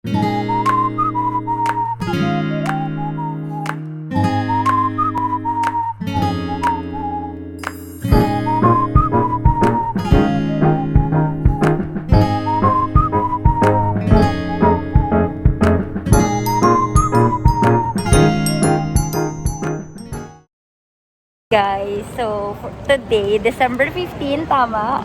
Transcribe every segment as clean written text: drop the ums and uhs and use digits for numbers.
Guys, so for today, December 15, tama?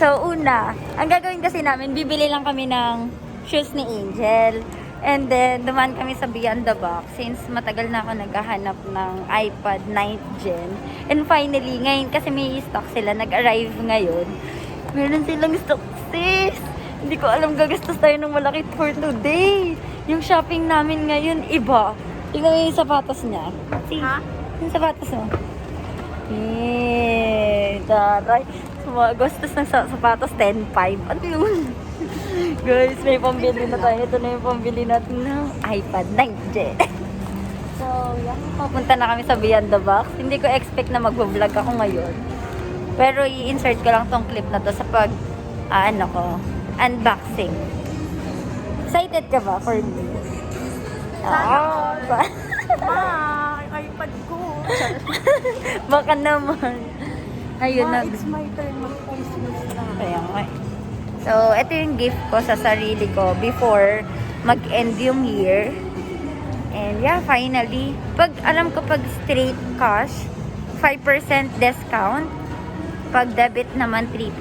So una, ang gagawin kasi namin, bibili lang kami ng shoes ni Angel. And then, dumaan kami sa Beyond the Box since matagal na ako naghahanap ng iPad 9th Gen. And finally, ngayon kasi may stock sila, nag-arrive ngayon. Meron silang stock, sis! Hindi ko alam, gagastos tayo ng malaki for today. Yung shopping namin ngayon, iba. Tingnan mo yung sapatos niya. See? Ha? Yung sapatos mo. Taray. Gastos ng sapatos, 10.5. Ano yun? Guys, may pambili na tayo. Ito na yung pambili natin ng iPad 9th Gen. So, yan. Papunta na kami sa Beyond the Box. Hindi ko expect na mag-vlog ako ngayon. Pero i-insert ko lang tong clip na to sa unboxing. Excited ka ba for me? iPad ko. Baka naman. Ayun na. It's my turn mag-Christmas na. Kaya nga. So, ito yung gift ko sa sarili ko before mag-end yung year. And yeah, finally, alam ko pag straight cash, 5% discount. Pag debit naman, 3%.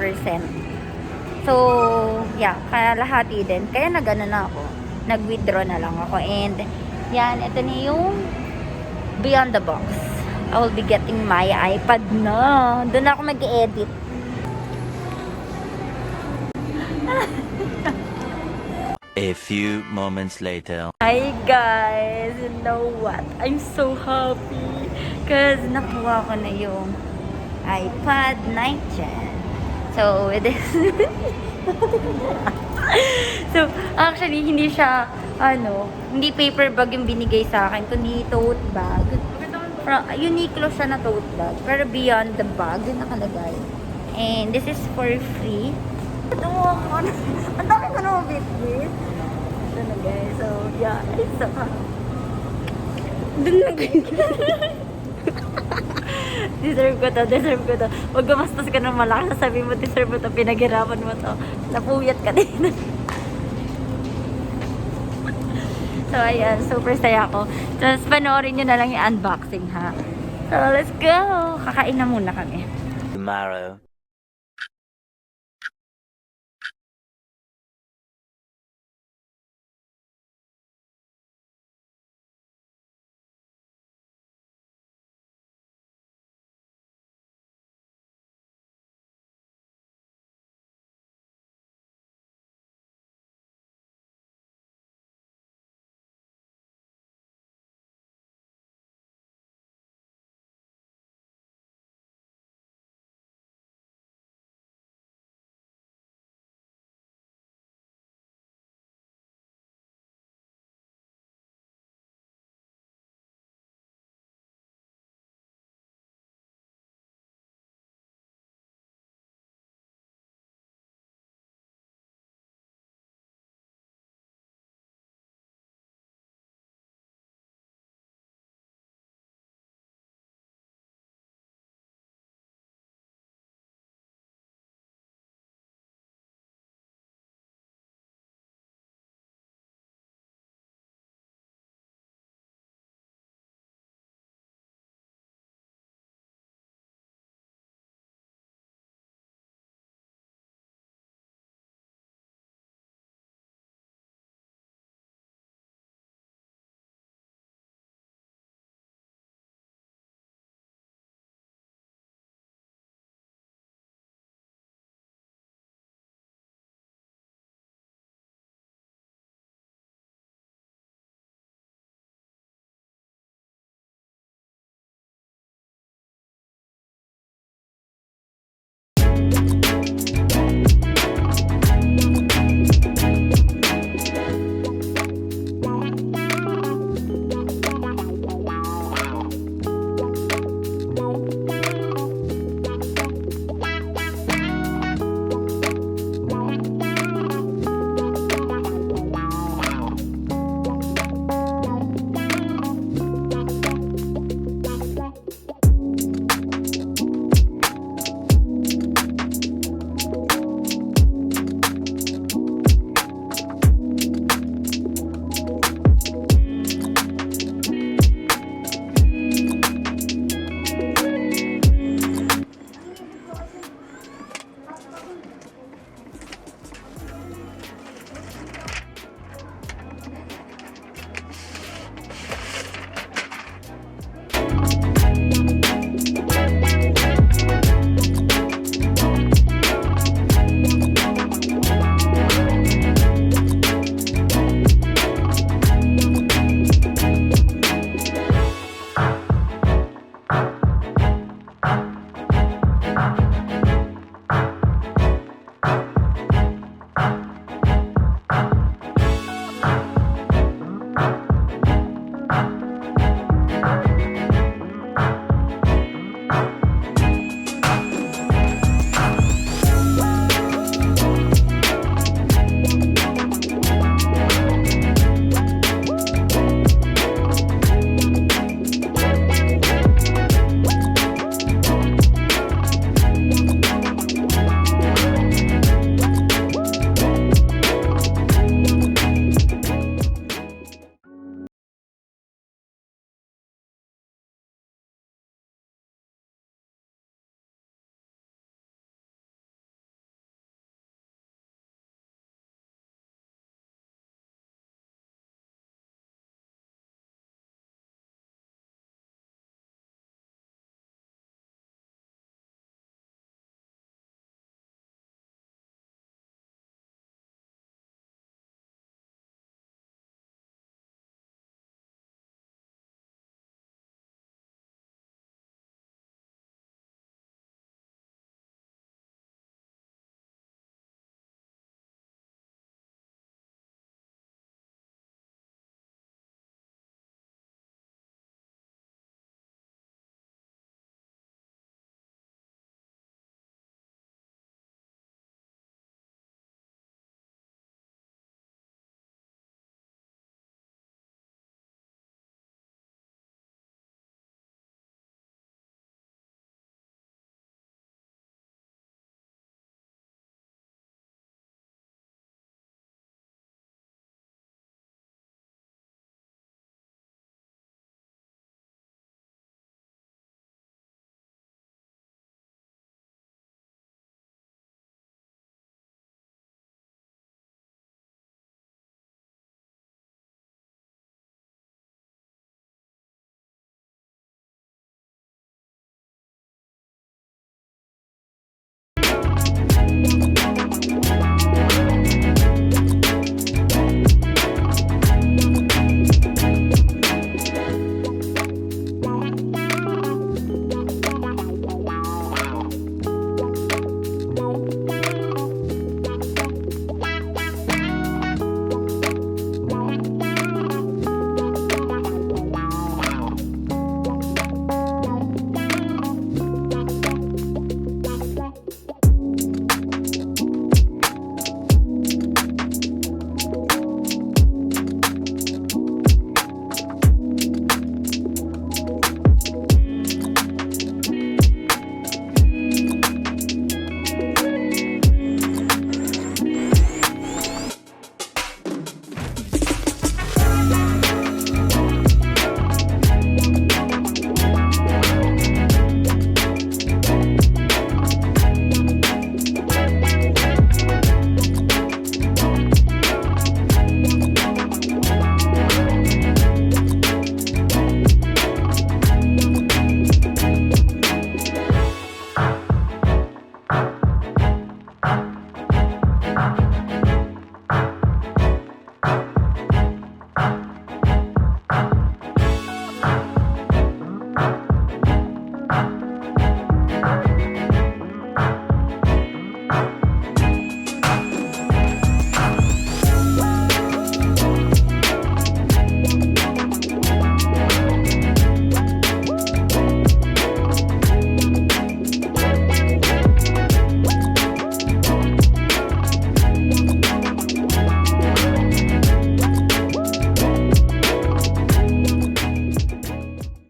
So, yeah, kalahati din. Kaya nag-ano na ako. Nag-withdraw na lang ako. And, yan, ito na yung Beyond the Box. I will be getting my iPad na. Doon ako mag-edit. A few moments later. Hi guys! You know what? I'm so happy because nakuha ko na yung iPad 9th Gen. So, it is... So, actually, hindi siya, hindi paper bag yung binigay sa akin, kundi tote bag. Uniqlo siya na tote bag, pero beyond the bag, yung nakalagay. And this is for free. Ang dami ko na mabit-bit. Ito na guys, so, yeah, it's so dun na deserve ko to. Huwag gumastos ka ng malaki. Sabi mo, deserve mo to. Pinaghirapan mo to. Napuyat ka din. So, ayan. Super saya ako. Tapos, panoorin nyo na lang yung unboxing, ha? So, let's go! Kakain na muna kami. Tomorrow.